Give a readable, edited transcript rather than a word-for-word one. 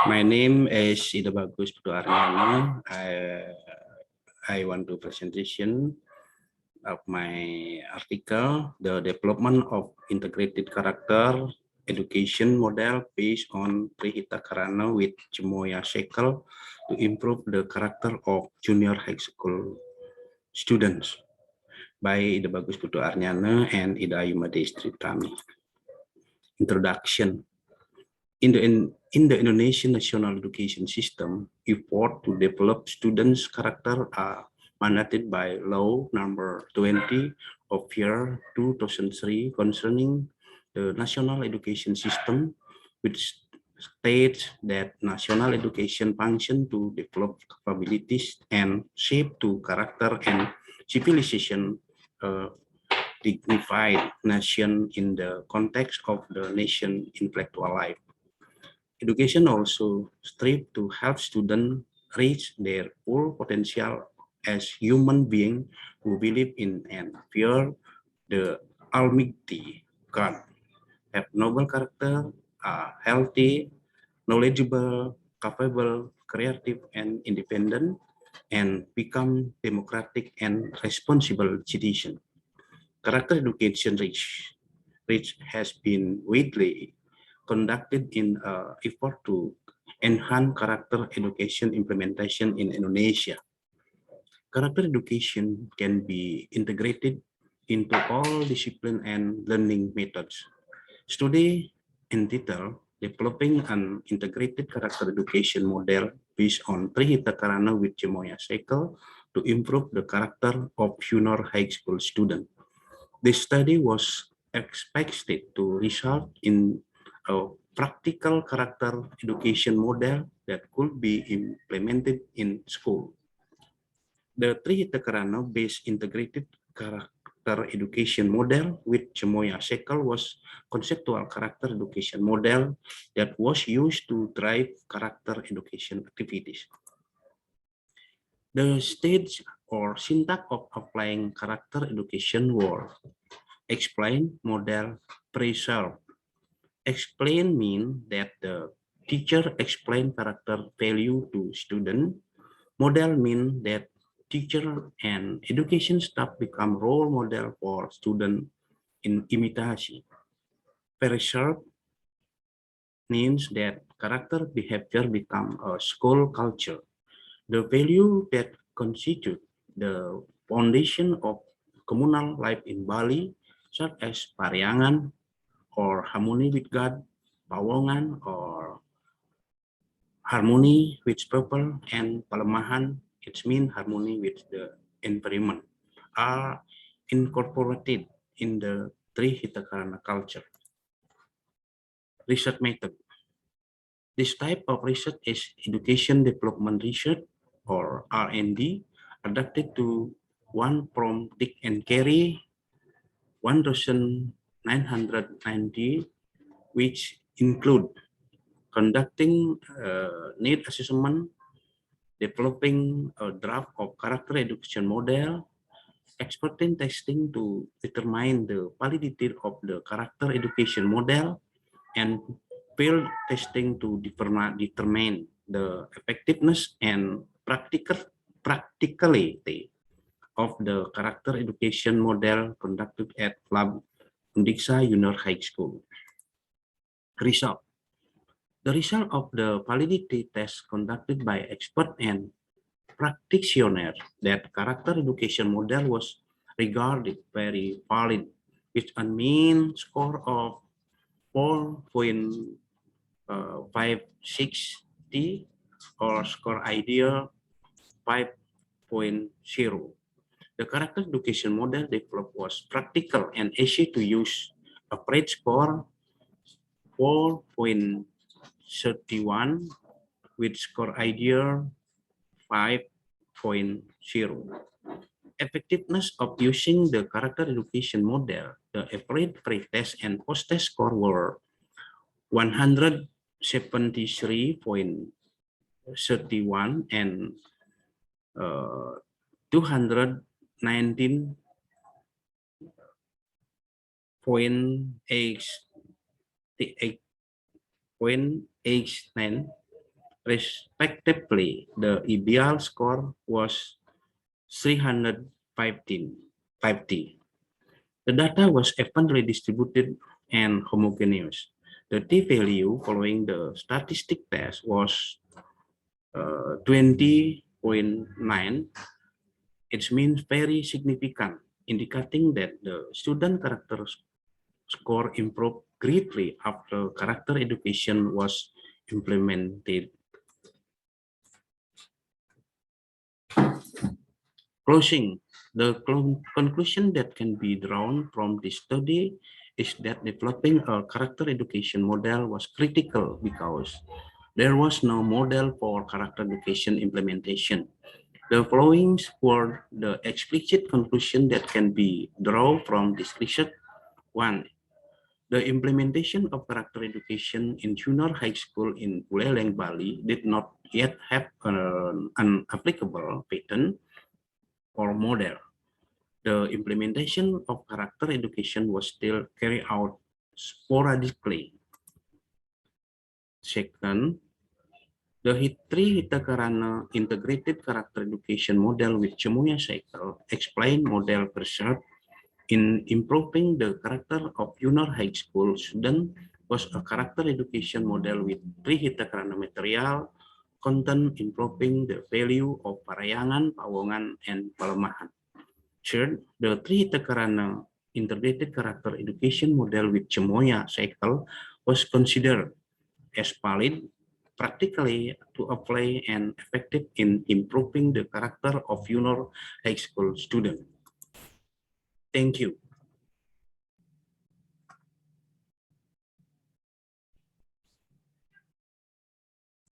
My name is Ida Bagus Putu Arniana. I want to presentation of my article, the development of integrated character education model based on Trihita Karana with Jemoya Shekel to improve the character of junior high school students by Ida Bagus Putu Arniana and Ida Ayuma Destri Prami. Introduction. In the Indonesian national education system, effort to develop students' character are mandated by Law Number 20 of year 2003 concerning the national education system, which states that national education function to develop capabilities and shape to character and civilization dignified nation in the context of the nation intellectual life. Education also strives to help students reach their full potential as human beings who believe in and fear the Almighty God, have noble character, are healthy, knowledgeable, capable, creative, and independent, and become democratic and responsible citizens. Character education reach has been widely conducted in an effort to enhance character education implementation in Indonesia. Character education can be integrated into all discipline and learning methods. Study in detail developing an integrated character education model based on Trihita Karana with Jemoya Cycle to improve the character of junior high school students. This study was expected to result in a practical character education model that could be implemented in school. The Trihita-Karana-based integrated character education model with Jemoya Shekel was conceptual character education model that was used to drive character education activities. The stage or syntax of applying character education were explain, model, preserve. Explain means that the teacher explain character value to student. Model means that teacher and education staff become role model for student in imitation. Preserve means that character behavior become a school culture. The value that constitute the foundation of communal life in Bali, such as pariangan, or harmony with God, pawongan, or harmony with people, and palemahan, it means harmony with the environment, are incorporated in the Trihitakarana culture. Research method. This type of research is education development research, or R&D, adapted to one from Dick and Carey, 1990, which include conducting need assessment, developing a draft of character education model, expertise testing to determine the validity of the character education model, and field testing to determine the effectiveness and practicality of the character education model conducted at Lab Undiksa Junior High School. Result. The result of the validity test conducted by expert and practitioner that character education model was regarded very valid with a mean score of 4.560 or score ideal 5.0. The character education model developed was practical and easy to use. Average score 4.31 with score ideal 5.0. Effectiveness of using the character education model, the average pre-test and post-test score were 173.31 and 219.89 Respectively, the ideal score was 350. The data was evenly distributed and homogeneous. The t-value following the statistic test was 20.9. It means very significant, indicating that the student character score improved greatly after character education was implemented. Closing, the conclusion that can be drawn from this study is that developing a character education model was critical because there was no model for character education implementation. The following were the explicit conclusion that can be drawn from this research. One, the implementation of character education in junior high school in Buleleng, Bali did not yet have an applicable pattern or model. The implementation of character education was still carried out sporadically. Second, the Hitri-Hitakarana integrated character education model with Chemoya cycle explain model preserved in improving the character of junior high school student was a character education model with Tri-Hitakarana material content improving the value of Parayangan, Pawongan, and Palemahan. Third, the Tri-Hitakarana integrated character education model with Chemoya cycle was considered as valid practically to apply and effective in improving the character of junior high school students. Thank you.